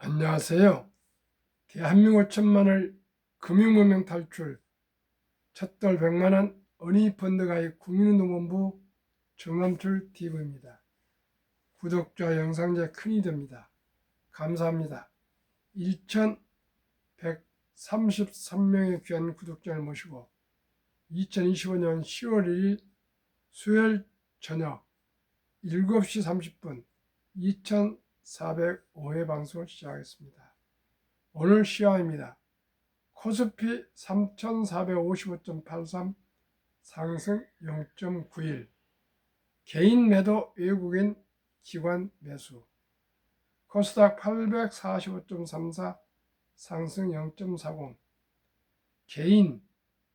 안녕하세요. 대한민국 천만을 금융문명 탈출 첫돌 100만원 어린이펀드 가입 국민운동본부 정남출 TV입니다. 구독자 영상제 큰이 됩니다. 감사합니다. 1133명의 귀한 구독자를 모시고 2025년 10월 1일 수요일 저녁 7시 30분 2405회 방송을 시작하겠습니다. 오늘 시황입니다. 코스피 3455.83 상승 0.91 개인 매도 외국인 기관 매수 코스닥 845.34 상승 0.40 개인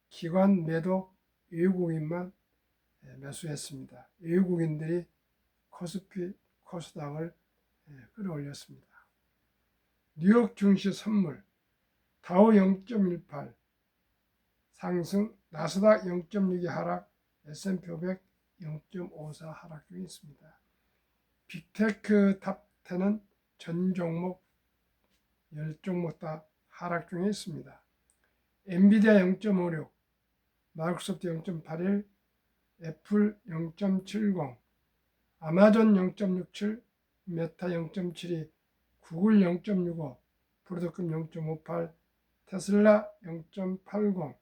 기관 매도 외국인만 매수했습니다. 외국인들이 코스피 코스닥을 끌어올렸습니다. 뉴욕 증시 선물 다우 0.18 상승, 나스닥 0.62 하락, S&P 500 0.54 하락 중에 있습니다. 빅테크 탑 10은 전 종목 10종목 다 하락 중에 있습니다. 엔비디아 0.56, 마이크로소프트 0.81, 애플 0.70, 아마존 0.67, 메타 0.72, 구글 0.65, 브로드컴 0.58, 테슬라 0.80,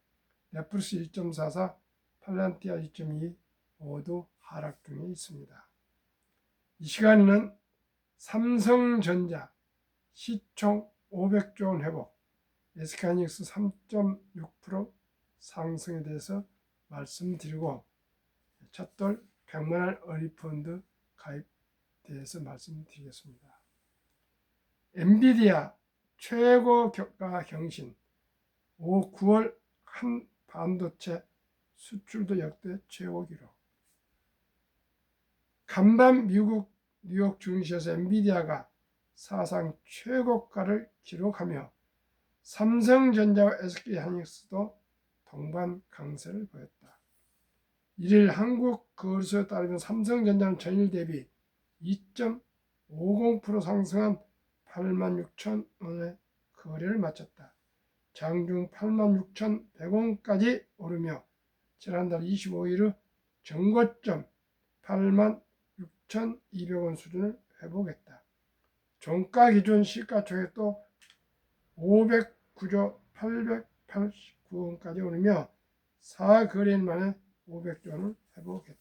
넷플릭스 1.44, 팔란티아 2.2 모두 하락 중에 있습니다. 이 시간에는 삼성전자 시총 500조 원 회복, SK하이닉스 3.6% 상승에 대해서 말씀드리고 첫돌 100만원 어린이펀드 가입 대해서 말씀드리겠습니다. 엔비디아 최고가 경신 9월 한 반도체 수출도 역대 최고 기록. 간밤 미국 뉴욕 증시에서 엔비디아가 사상 최고가를 기록하며 삼성전자와 SK하이닉스도 동반 강세를 보였다. 1일 한국거래소에 따르면 삼성전자는 전일 대비 2.50% 상승한 86,000원에 거래를 마쳤다. 장중 86,100원까지 오르며 지난달 25일의 정고점 86,200원 수준을 회복했다. 종가 기준 시가총액도 509조 889원까지 오르며 4거래일 만에 500조 원을 회복했다.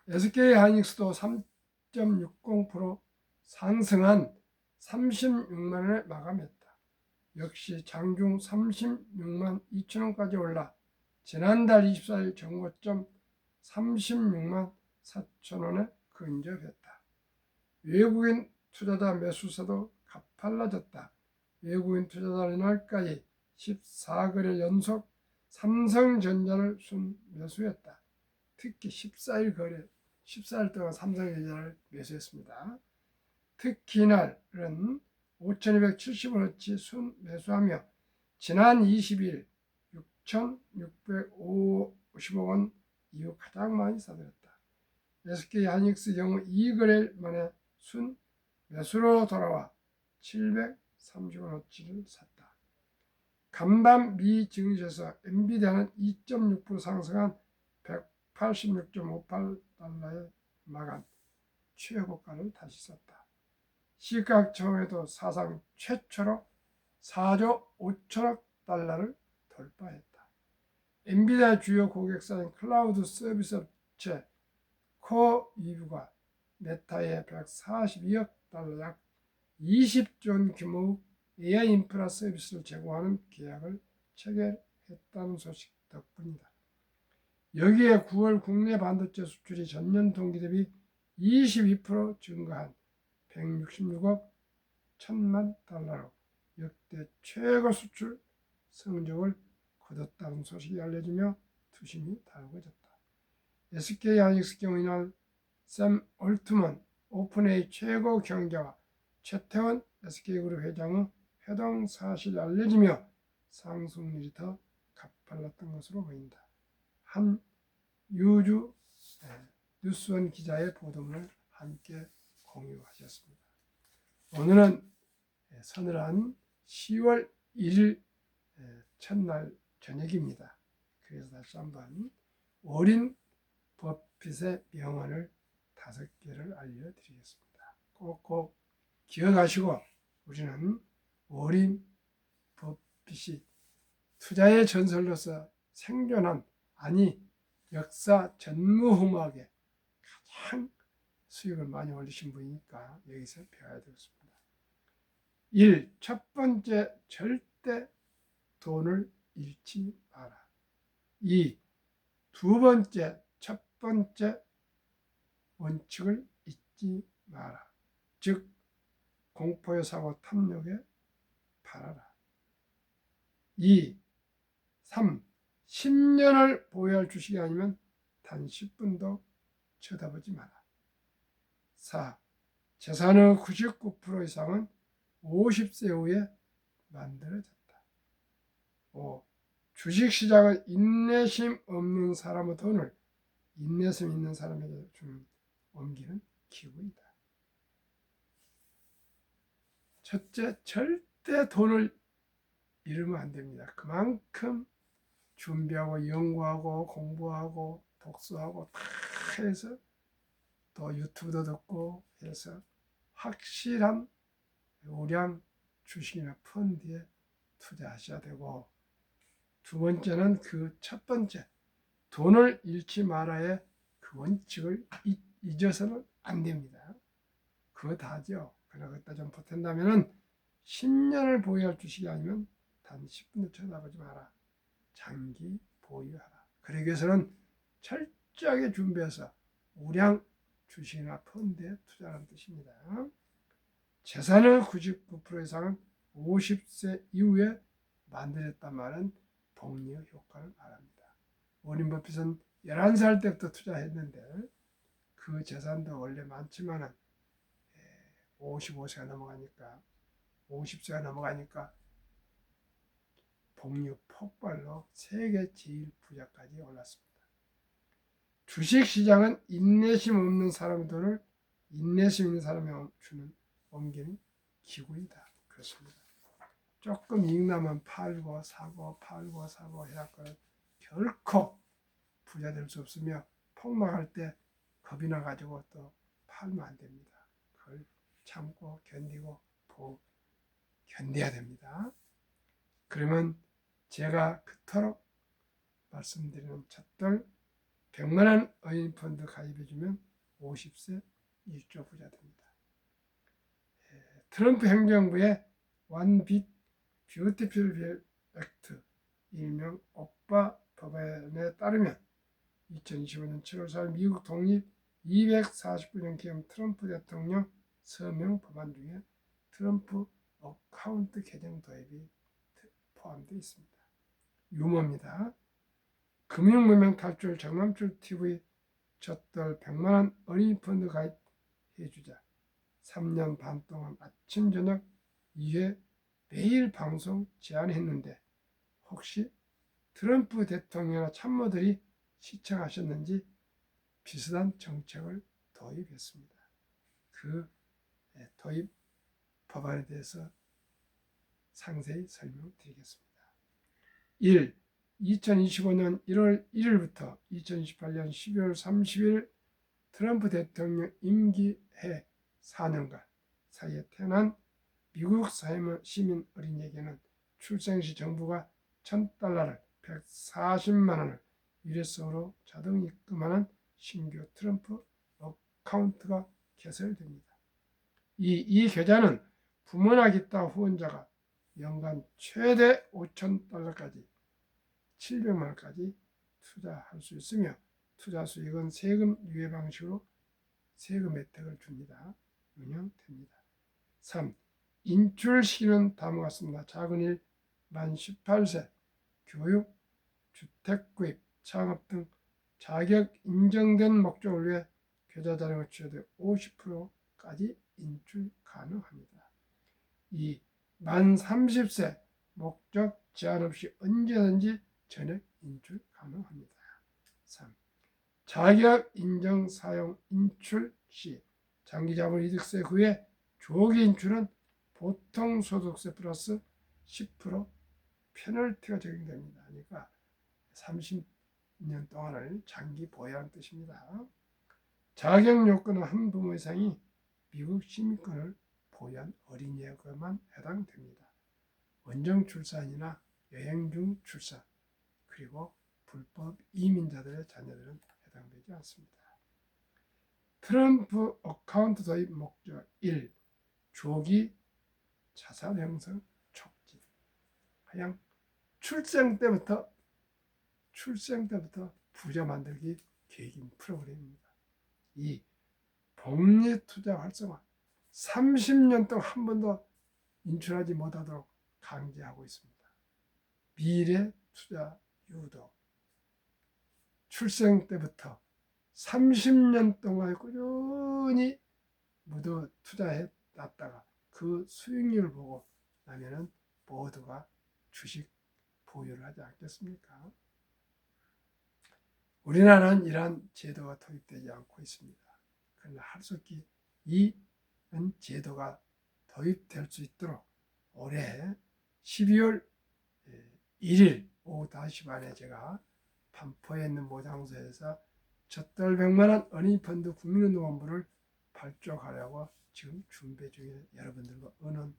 SK하이닉스도 3.60% 상승한 36만원에 마감했다. 역시 장중 36만 2천원까지 올라 지난달 24일 정고점 36만 4천원에 근접했다. 외국인 투자자 매수세도 가팔라졌다. 외국인 투자자 이날까지 14거래 연속 삼성전자를 순매수했다. 특히 14일 동안 삼성전자를 매수했습니다. 특히 이날은 5,270원어치 순매수하며 지난 20일 6,650원 이후 가장 많이 사들였다. SK하이닉스 경우 2거래일 만에 순매수로 돌아와 730원어치를 샀다. 간밤 미 증시에서 엔비디아는 2.6% 상승한 186.58달러에 마감 최고가를 다시 썼다. 시가총액도 사상 최초로 4조 5천억 달러를 돌파했다. 엔비디아 주요 고객사인 클라우드 서비스 업체 코이브가 메타에 142억 달러 약 20조 원 규모 AI 인프라 서비스를 제공하는 계약을 체결했다는 소식 덕분이다. 여기에 9월 국내 반도체 수출이 전년 동기 대비 22% 증가한 166억 1천만 달러로 역대 최고 수출 성적을 거뒀다는 소식이 알려지며 투심이 달궈졌다. SK하이닉스 경우 이날 샘 올트먼 오픈AI 최고 경영자와 최태원 SK그룹 회장의 회동 사실이 알려지며 상승률이 더 가팔랐던 것으로 보인다. 한 유주 뉴스원 기자의 보도문을 함께 공유하셨습니다. 오늘은 서늘한 10월 1일 첫날 저녁입니다. 그래서 다시 한번 워린 버핏의 명언을 5개를 알려드리겠습니다. 꼭꼭 기억하시고 우리는 워린 버핏이 투자의 전설로서 생존한, 아니 역사 전무후무하게 가장 수익을 많이 올리신 분이니까 여기서 배워야 되겠습니다. 1. 첫 번째, 절대 돈을 잃지 마라. 2. 두 번째, 첫 번째 원칙을 잊지 마라. 즉 공포의 사고 탐욕에 팔아라. 2. 3. 10년을 보유할 주식이 아니면 단 10분도 쳐다보지 마라. 4. 재산의 99% 이상은 50세 후에 만들어졌다. 5. 주식시장은 인내심 없는 사람의 돈을 인내심 있는 사람에게 옮기는 기구이다. 첫째, 절대 돈을 잃으면 안 됩니다. 그만큼 준비하고 연구하고 공부하고 독서하고 다 해서 또 유튜브도 듣고 해서 확실한 우량 주식이나 펀드에 투자하셔야 되고, 두 번째는 그 첫 번째 돈을 잃지 말아야 그 원칙을 잊어서는 안 됩니다. 그거 다죠. 그러나 그때 좀 보탠다면 10년을 보유할 주식이 아니면 단 10분도 쳐다보지 마라. 장기 보유하라. 그러기 위해서는 철저하게 준비해서 우량 주식이나 펀드에 투자하는 뜻입니다. 재산의 99% 이상은 50세 이후에 만들었단 말은 복리의 효과를 말합니다. 워린 버핏은 11살 때부터 투자했는데 그 재산도 원래 많지만 55세가 넘어가니까 50세가 넘어가니까 복리 폭발로 세계 제일 부자까지 올랐습니다. 주식시장은 인내심 없는 사람의 돈을 인내심 있는 사람이 주는 옮기는 기구이다. 그렇습니다. 조금 이익 나면 팔고 사고 팔고 사고 해갖고 결코 부자 될 수 없으며 폭락할 때 겁이 나가지고 또 팔면 안 됩니다. 그걸 참고 견디고 견뎌야 됩니다. 그러면 제가 그토록 말씀드리는 첫돌 100만원 어인펀드 가입해주면 50세 1조 부자 됩니다. 트럼프 행정부의 원빅 뷰티풀 빌 액트, 일명 오빠 법안에 따르면 2025년 7월 4일 미국 독립 249년 기념 트럼프 대통령 서명 법안 중에 트럼프 어카운트 계정 도입이 포함되어 있습니다. 유머입니다. 금융무명 탈출 정남출 TV 첫돌 100만원 어린이펀드 가입해주자. 3년 반 동안 아침 저녁 2회 매일 방송 제안했는데 혹시 트럼프 대통령이나 참모들이 시청하셨는지 비슷한 정책을 도입했습니다. 그 도입 법안에 대해서 상세히 설명드리겠습니다. 1. 2025년 1월 1일부터 2028년 12월 30일 트럼프 대통령 임기해 4년간 사이에 태어난 미국 시민 어린이에게는 출생시 정부가 $1,000를 140만 원을 일회성으로 자동 입금하는 신규 트럼프 어카운트가 개설됩니다. 이 계좌는 부모나 기타 후원자가 연간 최대 $5,000까지 700만 원까지 투자할 수 있으며 투자 수익은 세금 유예 방식으로 세금 혜택을 줍니다. 운영됩니다. 3. 인출 시기는 다음과 같습니다. 작은 일, 만 18세, 교육, 주택 구입, 창업 등 자격 인정된 목적을 위해 계좌 자료가 취하되 50%까지 인출 가능합니다. 2. 만 30세, 목적 제한 없이 언제든지 전액 인출 가능합니다. 3. 자격 인정 사용 인출 시 장기자본 이득세 후에 조기 인출은 보통 소득세 플러스 10% 페널티가 적용됩니다. 그러니까 30년 동안을 장기 보유하는 뜻입니다. 자격 요건은 한 부모 이상이 미국 시민권을 보유한 어린이에게만 해당됩니다. 원정 출산이나 여행 중 출산, 그리고 불법 이민자들의 자녀들은 해당되지 않습니다. 트럼프 어카운트 도입 목적 1. 조기 자산 형성 촉진. 그냥 출생 때부터 부자 만들기 계획인 프로그램입니다. 2. 복리 투자 활성화. 30년 동안 한 번도 인출하지 못하도록 강제하고 있습니다. 미래 투자 유도. 출생 때부터 30년 동안 꾸준히 모두 투자해 놨다가 그 수익률을 보고 나면은 모두가 주식 보유를 하지 않겠습니까? 우리나라는 이러한 제도가 도입되지 않고 있습니다. 그러나 할 수 없기 이런 제도가 도입될 수 있도록 올해 12월 1일 오후 5시 반에 제가 반포에 있는 모장소에서 젖돌 100만원 어린이펀드 국민운동본부를 발족하려고 지금 준비 중에 여러분들과 의논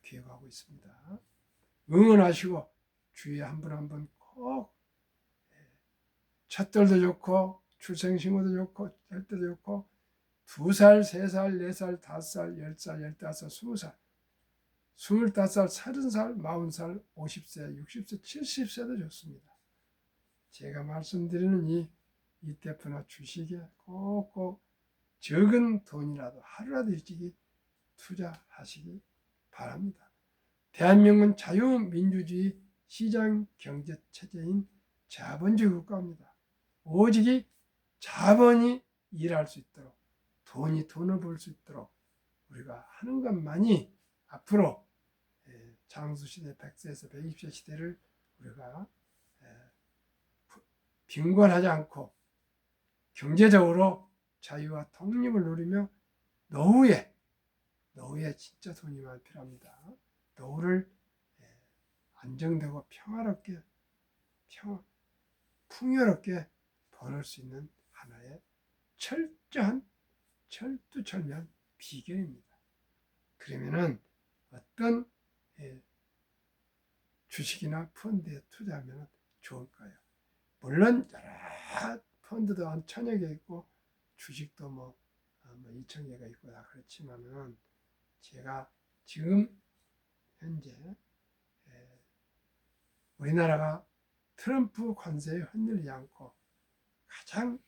기획하고 있습니다. 응원하시고 주위에 한 분 한 분 꼭 젖돌도 좋고 출생신고도 좋고 혈때도 좋고 2살, 3살, 4살, 5살, 10살, 15살, 20살, 25살, 30살, 40살, 50세, 60세, 70세도 좋습니다. 제가 말씀드리는 이 ETF나 주식에 꼭꼭 적은 돈이라도 하루라도 일찍이 투자하시기 바랍니다. 대한민국은 자유민주주의 시장 경제 체제인 자본주의 국가입니다. 오직이 자본이 일할 수 있도록 돈이 돈을 벌 수 있도록 우리가 하는 것만이 앞으로 장수시대 100세에서 120세 시대를 우리가 빈곤하지 않고 경제적으로 자유와 독립을 누리며 노후에 진짜 돈이 많이 필요합니다. 노후를 안정되고 평화롭게 풍요롭게 보낼 수 있는 하나의 철저한 철두철미한 비결입니다. 그러면은 어떤 주식이나 펀드에 투자하면 좋을까요? 물론 여러 펀드도 한 1000여 개 있고 주식도 뭐 2000개가 있고 다 그렇지만은 제가 지금 현재 우리나라가 트럼프 관세에 흔들리지 않고 가장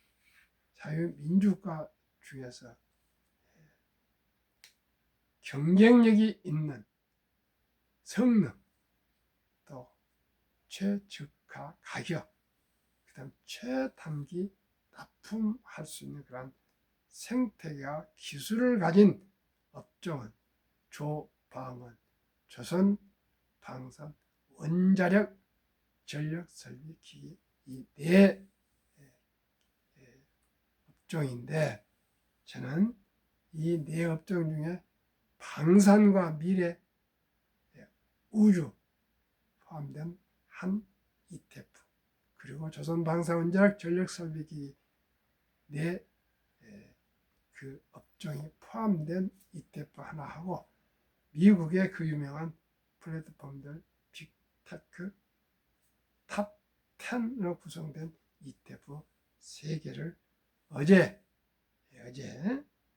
자유민주국가 중에서 경쟁력이 있는 성능, 또 최저가 가격, 그 다음 최단기 납품할 수 있는 그런 생태계와 기술을 가진 업종은 조방은 조선방산 원자력 전력설비기기 이 네 업종인데 저는 이 네 업종 중에 방산과 미래 우주 포함된 한 ETF 그리고 조선방사원자력 전력설비기기 네 그 업종이 포함된 ETF 하나 하고 미국의 그 유명한 플랫폼들 빅테크 탑 10으로 구성된 ETF 3개를 어제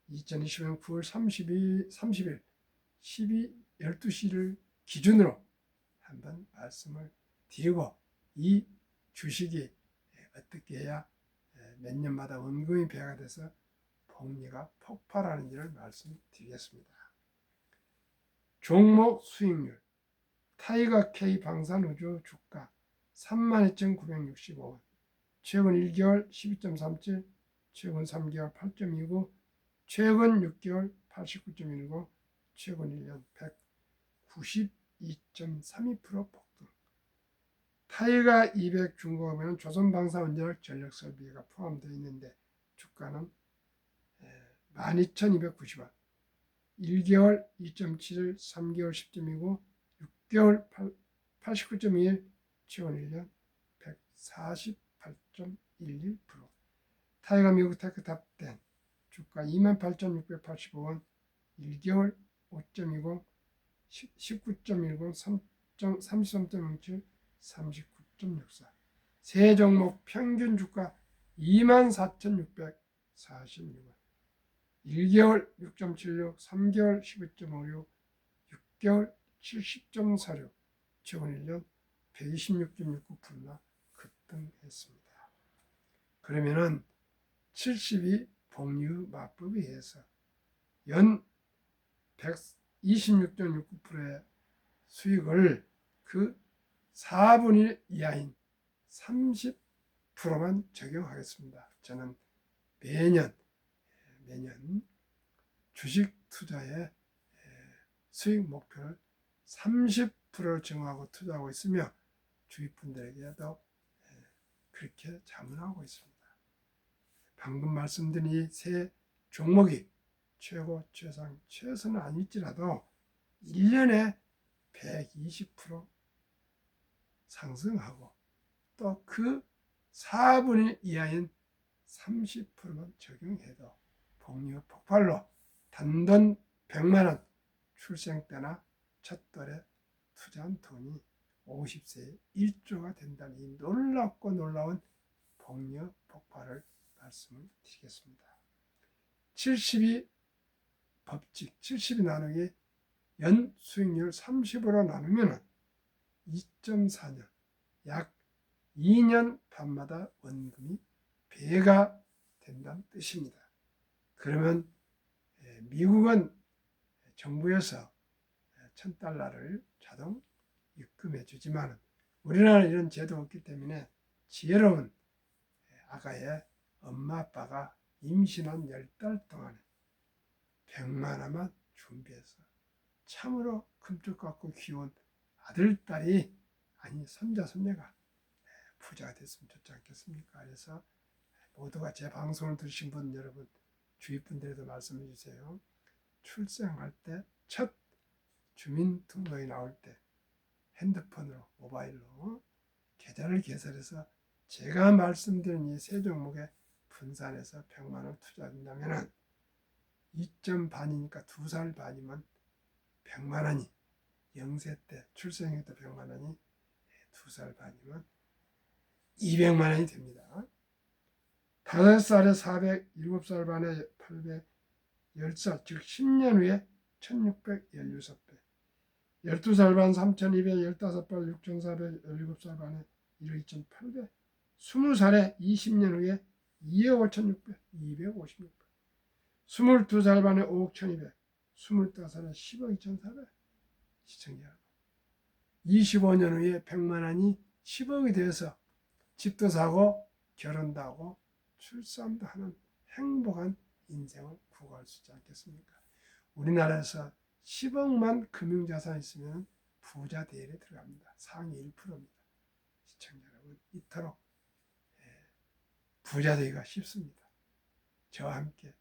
2020년 9월 30일 12시를 기준으로 한번 말씀을 드리고 이 주식이 어떻게 해야 몇 년마다 원금이 배가 돼서 복리가 폭발하는지를 말씀드리겠습니다. 종목 수익률 타이거 K 방산우주 주가 32,965원 최근 1개월 12.37 최근 3개월 8.29 최근 6개월 89.19 최근 1년 192.32% 폭등 타이거 200 중공업에는 조선방사원자력 전력설비가 포함되어 있는데 주가는 12,290원 1개월 2.71, 3개월 10.29, 6개월 89.21, 지원 1년 148.11%. 타이거 미국 테크 탑10 주가 28,685원, 1개월 5.20, 19.10, 33.07, 39.64. 세 종목 평균 주가 24,646원. 1개월 6.76, 3개월 12.56, 6개월 70.46, 지원 1년 126.69%나 급등했습니다. 그러면은 72 복리의 마법에 의해서 연 126.69%의 수익을 그 4분의 1 이하인 30%만 적용하겠습니다. 저는 매년 주식 투자의 수익 목표를 30%를 정하고 투자하고 있으며 주위 분들에게도 그렇게 자문하고 있습니다. 방금 말씀드린 이 세 종목이 최고, 최상, 최선은 아닐지라도 1년에 120% 상승하고 또 그 4분의 1 이하인 30%만 적용해도 복리의 폭발로 단돈 100만원 출생 때나 첫돌에 투자한 돈이 50세에 1조가 된다는 이 놀랍고 놀라운 복리의 폭발을 말씀을 드리겠습니다. 70이 법칙, 70이 나누기 연 수익률 30으로 나누면 2.4년, 약 2년 반마다 원금이 배가 된다는 뜻입니다. 그러면 미국은 정부에서 $1,000를 자동 입금해 주지만 우리나라는 이런 제도가 없기 때문에 지혜로운 아가의 엄마 아빠가 임신한 10달 동안에 100만 원만 준비해서 참으로 금쪽같고 귀여운 아들, 딸이 아니 손자, 손녀가 부자가 됐으면 좋지 않겠습니까? 그래서 모두가 제 방송을 들으신 분 여러분 주위 분들에도 말씀해 주세요. 출생할 때 첫 주민등록이 나올 때 핸드폰으로 모바일로 계좌를 개설해서 제가 말씀드린 이 세 종목에 분산해서 100만 원 투자한다면 2.반이니까 2살 반이면 100만 원이 0세 때 출생일 때 100만 원이 2살 반이면 200만 원이 됩니다. 5살에 400, 7살 반에 800, 10살 즉 10년 후에 1616배, 12살 반 3200, 15발 6400, 17살 반에 1억 2800, 20살에 20년 후에 2억 5600, 256배, 22살 반에 5억 1200, 25살에 10억 2400. 시청자 여러분, 25년 후에 100만 원이 10억이 되어서 집도 사고 결혼도 하고 출산도 하는 행복한 인생을 구가할 수 있지 않겠습니까? 우리나라에서 10억만 금융자산 있으면 부자 대열에 들어갑니다. 상위 1%입니다. 시청자 여러분, 이토록 부자 되기가 쉽습니다. 저와 함께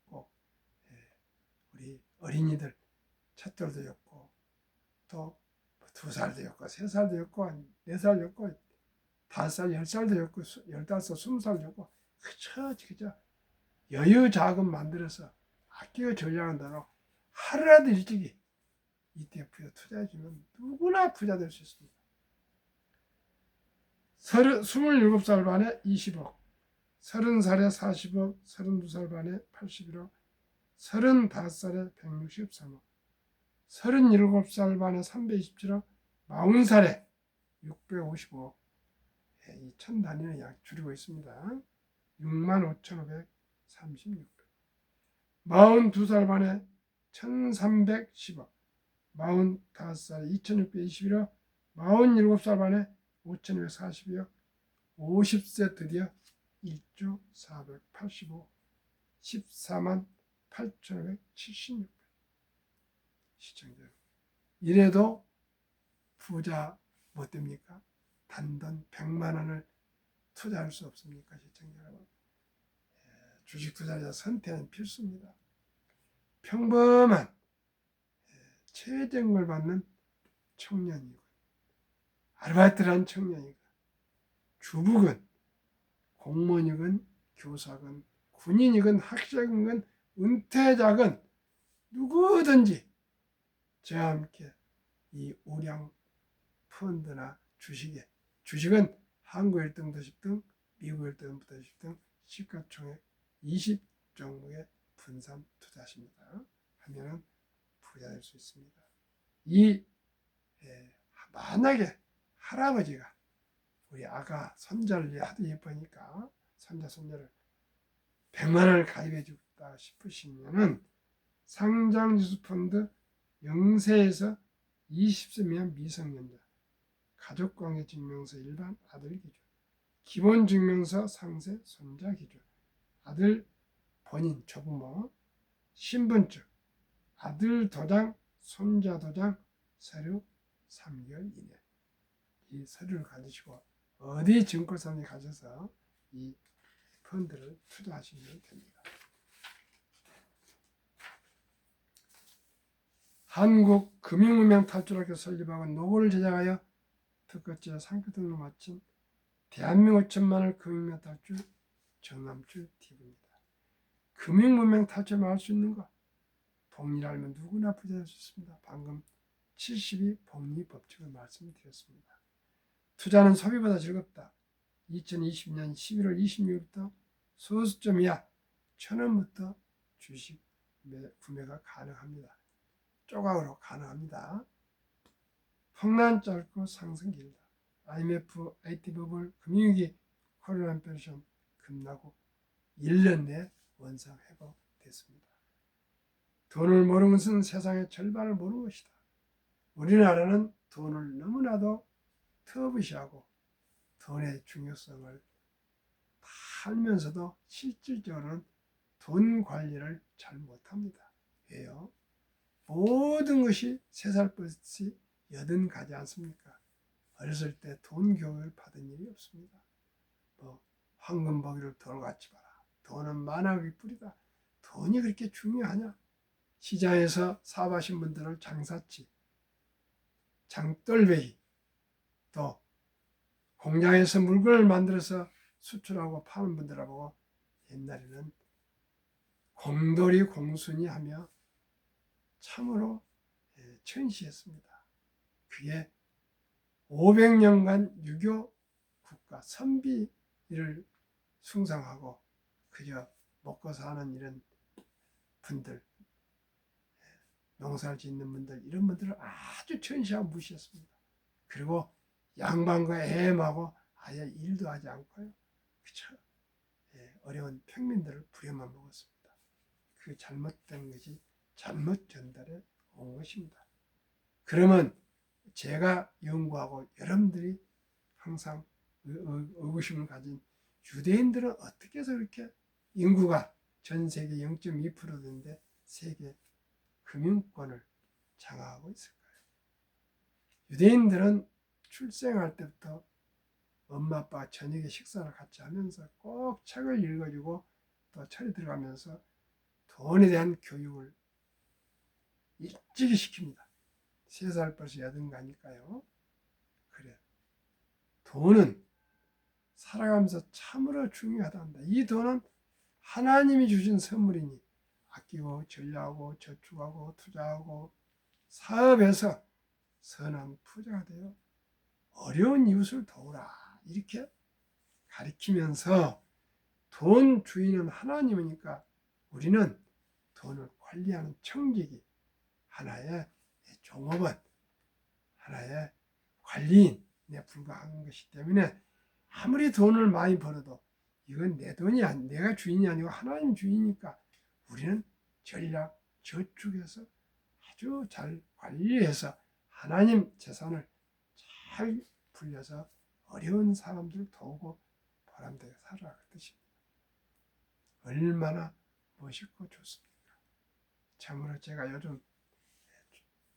꼭 우리 어린이들 첫돌도 였고 또 2살도 였고 3살도 였고 4살 였고 5살, 10살도 였고 15살, 20살도 였고 그저 여유 자금 만들어서 아끼고 전략한 대로 하루라도 일찍이 ETF에 투자해주면 누구나 부자 될 수 있습니다. 27살 반에 20억, 30살에 40억, 32살 반에 81억, 35살에 163억, 37살 반에 327억, 40살에 655억. 이 천 단위는 약 줄이고 있습니다. 65,536배. 42살 반에 1,310억, 45살에 2,621억, 47살 반에 5,242억, 50세 드디어 1조 485, 14만 8,576배. 시청자, 이래도 부자 못 됩니까? 단돈 100만 원을 투자할 수 없습니까? 시청자 여러분, 주식 투자자 선택은 필수입니다. 평범한 최저임금을 받는 청년이고 아르바이트를 한 청년이고 주부건 공무원이건 교사건 군인이건 학생이건 은퇴자건 누구든지 저와 함께 이 우량 펀드나 주식은 한국 1등 도시 등 미국 1등 도시 등 시가총액 20종목에 분산 투자하십니다. 하면은 부자 될 수 있습니다. 만약에 할아버지가 우리 아가 손자를 하도 예쁘니까 손자를 100만 원을 가입해 주다 싶으시면은 상장지수펀드 0세에서 20세면 미성년자 가족관계증명서 일반 아들 기준 기본증명서 상세 손자 기준 아들 본인 조부모 신분증 아들 도장 손자 도장 서류 3개월 이내 이 서류를 가지시고 어디 증권사에 가셔서 이 펀드를 투자하시면 됩니다. 한국금융문명탈출학교 설립하고 노고를 제작하여 특허제 상표 등을 마친 대한민국 천만을 금융문명탈출 정남출 TV입니다. 금융문명탈출만 할 수 있는 거 복리를 알면 누구나 부자 될 수 있습니다. 방금 72 복리 법칙을 말씀드렸습니다. 투자는 소비보다 즐겁다. 2020년 11월 26일부터 소수점 이하 1,000원부터 주식 구매가 가능합니다. 조각으로 가능합니다. 폭락 짧고 상승 길다. IMF, IT 버블, 금융위기, 코로나 인플레이션 급락후 1년 내 원상 회복됐습니다. 돈을 모르는 것은 세상의 절반을 모르는 것이다. 우리나라는 돈을 너무나도 터부시하고 돈의 중요성을 알면서도 실질적으로는 돈 관리를 잘 못합니다. 왜요? 모든 것이 3살 버릇이 80가지 않습니까? 어렸을 때 돈 교육을 받은 일이 없습니다. 황금 보기를 돈을 갖지 마라. 돈은 만학의 뿌리다. 돈이 그렇게 중요하냐? 시장에서 사업하신 분들을 장사치, 장떨배기, 또 공장에서 물건을 만들어서 수출하고 파는 분들하고 옛날에는 공돌이 공순이 하며 참으로 천시했습니다. 그게 500년간 유교 국가 선비를 숭상하고 그저 먹고 사는 이런 분들, 농사를 짓는 분들, 이런 분들을 아주 천시하고 무시했습니다. 그리고 양반과 애엠하고 아예 일도 하지 않고요. 그쵸? 어려운 평민들을 부려만 먹었습니다. 그 잘못된 것이 잘못 전달해 온 것입니다. 그러면 제가 연구하고 여러분들이 항상 의구심을 가진 유대인들은 어떻게 해서 그렇게 인구가 전 세계 0.2%인데 세계 금융권을 장악하고 있을까요? 유대인들은 출생할 때부터 엄마 아빠가 저녁에 식사를 같이 하면서 꼭 책을 읽어주고 또 철이 들어가면서 돈에 대한 교육을 일찍이 시킵니다. 3살 벌써 8가니까요. 그래. 돈은 살아가면서 참으로 중요하답니다. 이 돈은 하나님이 주신 선물이니 아끼고 전략하고 저축하고 투자하고 사업에서 선한 부자가 되어 어려운 이웃을 도우라. 이렇게 가리키면서 돈 주인은 하나님이니까 우리는 돈을 관리하는 청직이 하나의 종업원, 하나의 관리인에 불과한 것이기 때문에 아무리 돈을 많이 벌어도 이건 내 돈이 아니, 내가 주인이 아니고 하나님 주인이니까 우리는 전략 저축해서 아주 잘 관리해서 하나님 재산을 잘 불려서 어려운 사람들 도우고 보람되게 살아라 그 뜻입니다. 얼마나 멋있고 좋습니까? 참으로 제가 요즘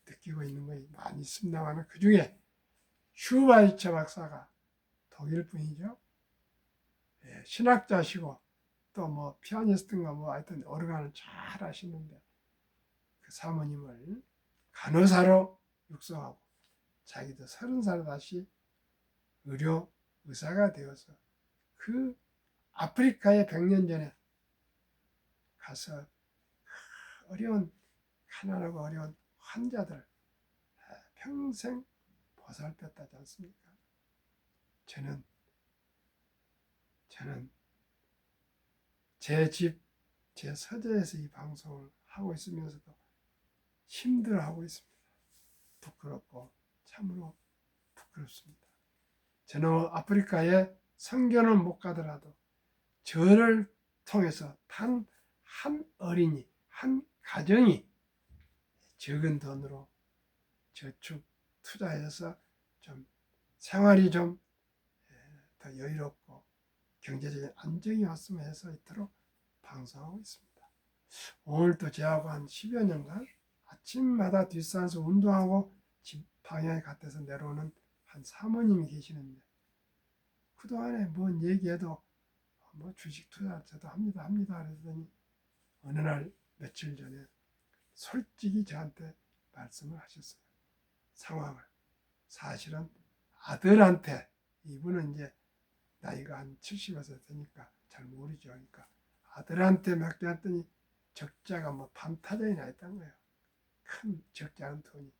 느끼고 있는 것이 많이 있습니다만 그 중에 슈바이처 박사가 독일 분이죠. 신학자시고 또 피아니스트인가 하여튼 오르간을 잘 하시는데 그 사모님을 간호사로 육성하고 자기도 30살 다시 의사가 되어서 그 아프리카에 100년 전에 가서 가난하고 어려운 환자들 평생 보살폈다지 않습니까? 저는 제 집, 제 서재에서 이 방송을 하고 있으면서도 힘들어하고 있습니다. 부끄럽고 참으로 부끄럽습니다. 저는 아프리카에 선교는 못 가더라도 저를 통해서 단 한 어린이, 한 가정이 적은 돈으로 저축 투자해서 좀 생활이 좀 더 여유롭고 경제적인 안정이 왔으면 해서 이토록 방송하고 있습니다. 오늘도 저하고 한 10여 년간 아침마다 뒷산에서 운동하고 집 방향에 갓대서 내려오는 한 사모님이 계시는데 그동안에 뭔 얘기해도 뭐 주식 투자 저도 합니다 그랬더니 어느 날 며칠 전에 솔직히 저한테 말씀을 하셨어요. 상황을. 사실은 아들한테, 이분은 이제 나이가 한 70에서 되니까 잘 모르죠. 그러니까 아들한테 맡겨놨더니 적자가 뭐 반타전이 나 있다는 거예요. 큰 적지 않은 돈이.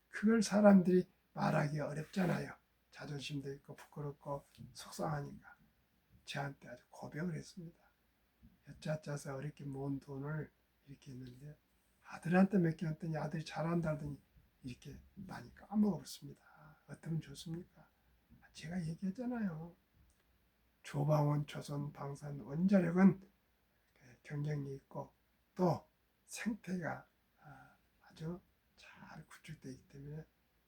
그걸 사람들이 말하기 어렵잖아요. 자존심도 있고 부끄럽고 속상하니까. 저한테 아주 고백을 했습니다. 여짜짜서 어렵게 모은 돈을 이렇게 했는데 아들한테 맡겨놨더니 아들이 잘한다더니 이렇게 많이 까먹었습니다. 어쩌면 좋습니까? 제가 얘기했잖아요. 조방원, 조선, 방산, 원자력은 경쟁력 있고 또 생태가 아주 잘 구축되어 있기 때문에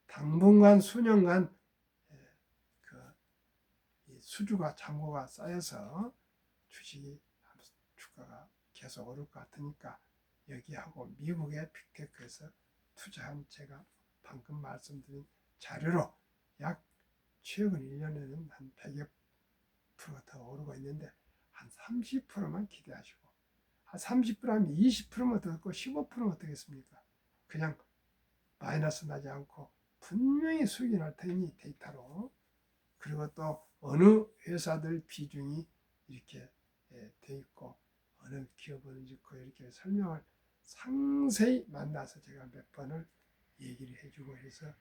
당분간 수년간 수주가 잔고가 쌓여서 주가가 계속 오를 것 같으니까 여기하고 미국의 빅테크에서 투자한 제가 방금 말씀드린 자료로 약 최근 1년에는 한 100여 %가 더 오르고 있는데 한 30%만 기대하시고 한 30%하면 20%면 어떻고 15%면 어떻겠습니까? 그냥 마이너스 나지 않고 분명히 수익이 날 테니 데이터로. 그리고 또 어느 회사들 비중이 이렇게 돼 있고 어느 기업은 좋고 이렇게 설명을 상세히 만나서 제가 몇 번을 얘기를 해주고 해서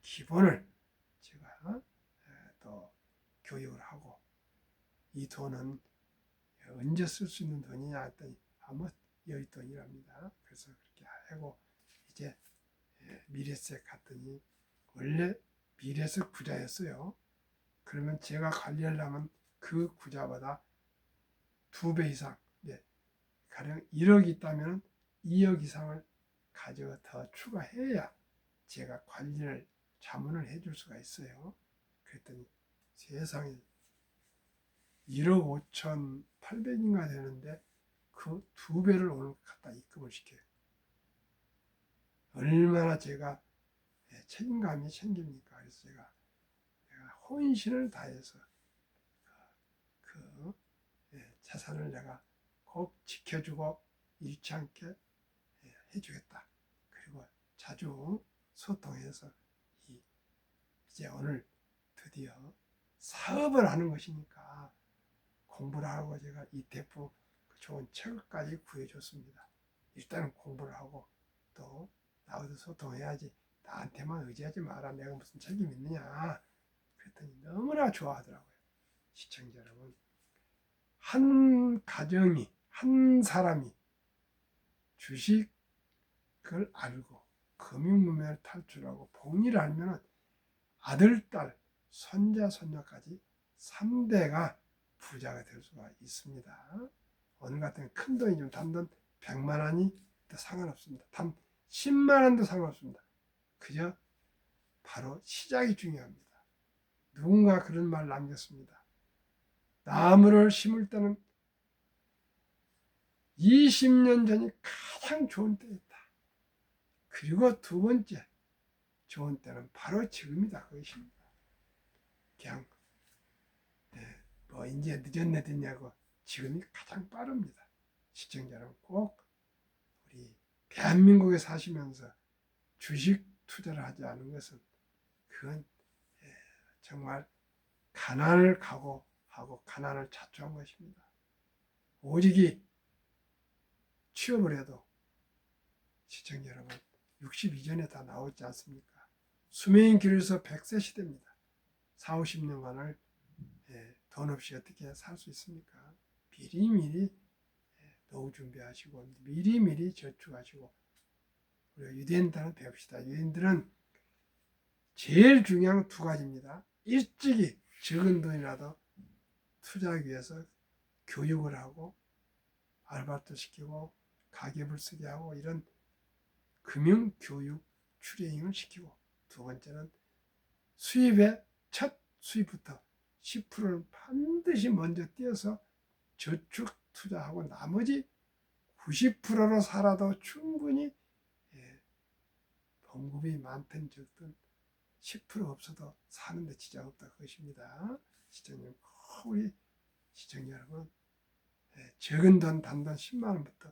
기본을 제가 또 교육을 하고 이 돈은 언제 쓸 수 있는 돈이냐 했더니 아무 여윳돈이랍니다. 그래서 그렇게 하고 이제 미래세 갔더니 원래 미래세 구자였어요. 그러면 제가 관리하려면 그 구자보다 2배 이상, 가령 1억 있다면 2억 이상을 가져가 더 추가해야 제가 관리를 자문을 해줄 수가 있어요. 그랬더니 세상에 1억 5,800인가 되는데 그 2배를 오늘 갖다 입금을 시켜요. 얼마나 제가 책임감이 생깁니까? 그래서 제가 혼신을 다해서 그 자산을 내가 꼭 지켜주고 잃지 않게 해주겠다. 그리고 자주 소통해서 이제 오늘 드디어 사업을 하는 것이니까 공부를 하고 제가 ETF 좋은 책까지 구해줬습니다. 일단은 공부를 하고 또 나와서 소통해야지 나한테만 의지하지 마라. 내가 무슨 책임이 있느냐. 그랬더니 너무나 좋아하더라고요. 시청자 여러분. 한 가정이, 한 사람이 주식을 알고 금융문명을 탈출하고 복리를 알면 아들, 딸, 손자, 손녀까지 3대가 부자가 될 수가 있습니다. 오늘 같은 큰 돈이 좀 단돈 100만 원이 상관없습니다. 단 10만 원도 상관없습니다. 그저 바로 시작이 중요합니다. 누군가 그런 말 남겼습니다. 나무를 심을 때는 20년 전이 가장 좋은 때였다. 그리고 두 번째 좋은 때는 바로 지금이다. 그것입니다. 그냥 뭐 이제 늦었네 됐냐고 지금이 가장 빠릅니다. 시청자 여러분 꼭 대한민국에 사시면서 주식 투자를 하지 않은 것은 그건 정말 가난을 각오하고 가난을 자초한 것입니다. 오직이 취업을 해도 시청자 여러분 60 이전에 다 나오지 않습니까? 수명이 길어서 100세 시대입니다. 4, 50년간을 돈 없이 어떻게 살 수 있습니까? 미리미리 노후 준비하시고 미리미리 저축하시고 우리가 유대인들은 배웁시다. 유대인들은 제일 중요한 두 가지입니다. 일찍이 적은 돈이라도 투자하기 위해서 교육을 하고 알바도 시키고 가계부를 쓰게 하고 이런 금융교육 트레이닝을 시키고 두 번째는 수입의 첫 수입부터 10%를 반드시 먼저 떼어서 저축 투자하고 나머지 90%로 살아도 충분히 봉급이 많든 적든 10% 없어도 사는데 지장 없다 그것입니다. 시청자 우리 시청자 여러분 적은 돈 단돈 10만 원부터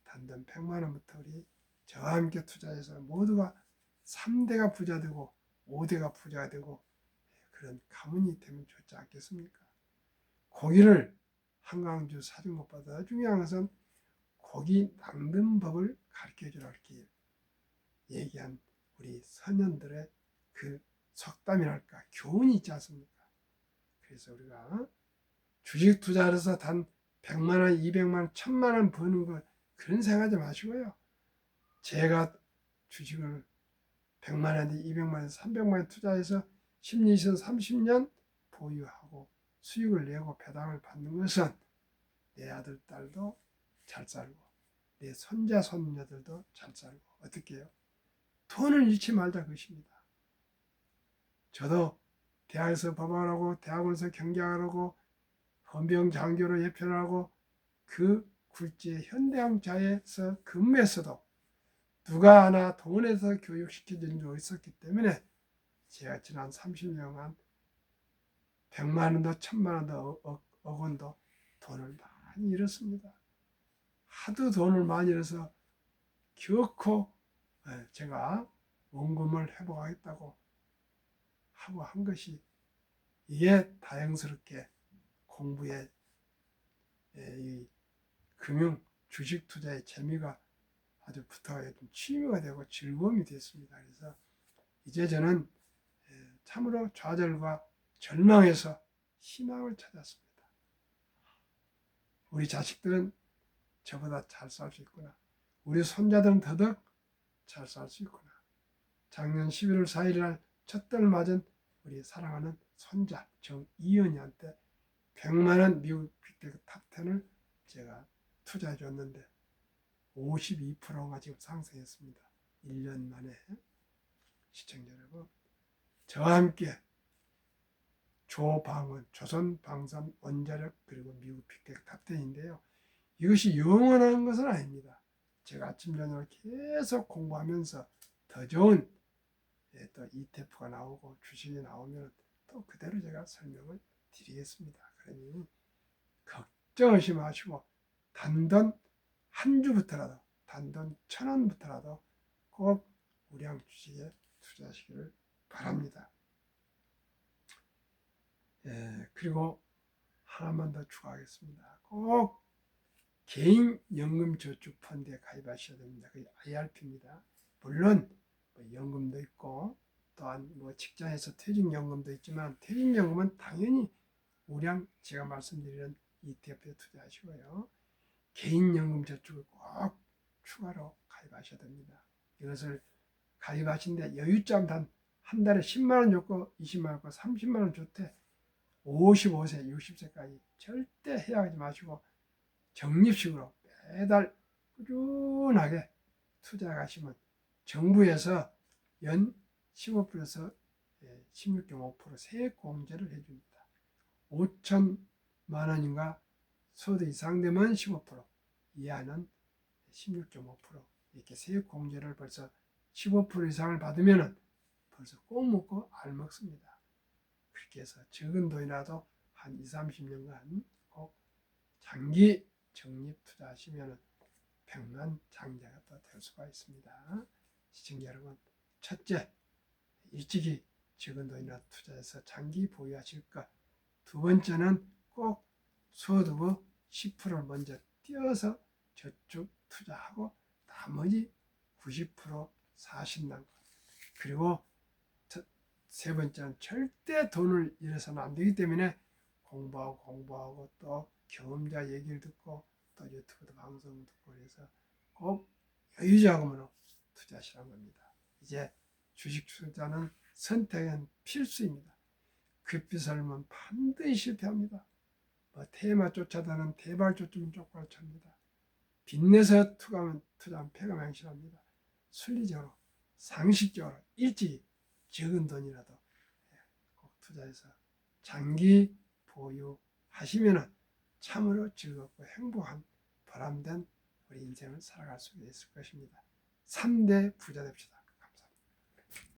단돈 100만 원부터 우리 저와 함께 투자해서 모두가 3대가 부자 되고 5대가 부자가 되고 그런 가문이 되면 좋지 않겠습니까? 고기를 한강주 사준 것보다 중요한 것은 고기 낚는 법을 가르쳐주라 이렇게 얘기한 우리 선현들의 그 속담이랄까 교훈이 있지 않습니까? 그래서 우리가 주식 투자해서 단 100만 원, 200만 원, 1000만 원 버는 거 그런 생각하지 마시고요. 제가 주식을 100만 원, 200만 원, 300만 원 투자해서 10년, 30년 보유하고 수익을 내고 배당을 받는 것은 내 아들, 딸도 잘 살고 내 손자, 손녀들도 잘 살고 어떻게 해요? 돈을 잃지 말자 그것입니다. 저도 대학에서 법학하고 대학원에서 경제학하고 헌병장교로 예편하고 그 굴지의 현대항자에서 근무했어도 누가 하나 돈에서 교육시켜준 적 있었기 때문에 제가 지난 30년간 100만 원도 1000만 원도 억 원도 돈을 많이 잃었습니다. 하도 돈을 많이 잃어서 결코 제가 원금을 회복하겠다고 하고 한 것이 이게 다행스럽게 공부에 이 금융 주식 투자의 재미가 아주 붙어서 좀 취미가 되고 즐거움이 됐습니다. 그래서 이제 저는 참으로 좌절과 절망에서 희망을 찾았습니다. 우리 자식들은 저보다 잘 살 수 있구나. 우리 손자들은 더더욱 잘 살 수 있구나. 작년 11월 4일 날 첫 딸을 맞은 우리 사랑하는 손자 정이은이한테 100만 원 미국 빅테크 탑10을 제가 투자해 줬는데 52%가 지금 상승했습니다. 1년 만에. 시청자 여러분, 저와 함께 조방은 조선방산 원자력 그리고 미국 빅테크 탑10인데요. 이것이 영원한 것은 아닙니다. 제가 아침 저녁 계속 공부하면서 더 좋은 또 ETF가 나오고 주식이 나오면 또 그대로 제가 설명을 드리겠습니다. 그러니 걱정하지 마시고 단돈 한 주부터라도 단돈 1,000원부터라도 꼭 우량 주식에 투자하시기를 바랍니다. 그리고 하나만 더 추가하겠습니다. 꼭 개인연금저축펀드에 가입하셔야 됩니다. 그게 IRP입니다. 물론 연금도 있고 또한 직장에서 퇴직연금도 있지만 퇴직연금은 당연히 우량 제가 말씀드리는 ETF에 투자하시고요. 개인연금저축을 꼭 추가로 가입하셔야 됩니다. 이것을 가입하신데 여유점 한 달에 10만 원 줬고 20만 원 줬고 30만 원 줬대 55세, 60세까지 절대 해약하지 마시고 적립식으로 매달 꾸준하게 투자하시면 정부에서 연 15%에서 16.5% 세액공제를 해줍니다. 5천만 원인가 소득 이상 되면 15%, 이하는 16.5% 이렇게 세액공제를 벌써 15% 이상을 받으면 벌써 꼭 먹고 알 먹습니다. 그렇게 해서 적은 돈이라도 한 20, 30년간 꼭 장기 적립 투자하시면 백만 장자가 또 될 수가 있습니다. 시청자 여러분, 첫째, 일찍이 적은 돈이나 투자해서 장기 보유하실 것. 두 번째는 꼭 소득의 10%를 먼저 띄어서 저축 투자하고 나머지 90% 사신다는 것. 그리고 세 번째는 절대 돈을 잃어서는 안 되기 때문에 공부하고 또 경험자 얘기를 듣고 또 유튜브도 방송 듣고 그래서 꼭 여유자금으로 투자하시라는 겁니다. 이제 주식 투자는 선택은 필수입니다. 급비살면 반드시 실패합니다. 테마 쫓아다는 대발조쯤 쪽발쳐입니다. 빚내서 투자하면 패가망신합니다. 순리적으로 상식적으로 일찍 적은 돈이라도 꼭 투자해서 장기 보유하시면 참으로 즐겁고 행복한 보람된 우리 인생을 살아갈 수 있을 것입니다. 3대 부자 됩시다.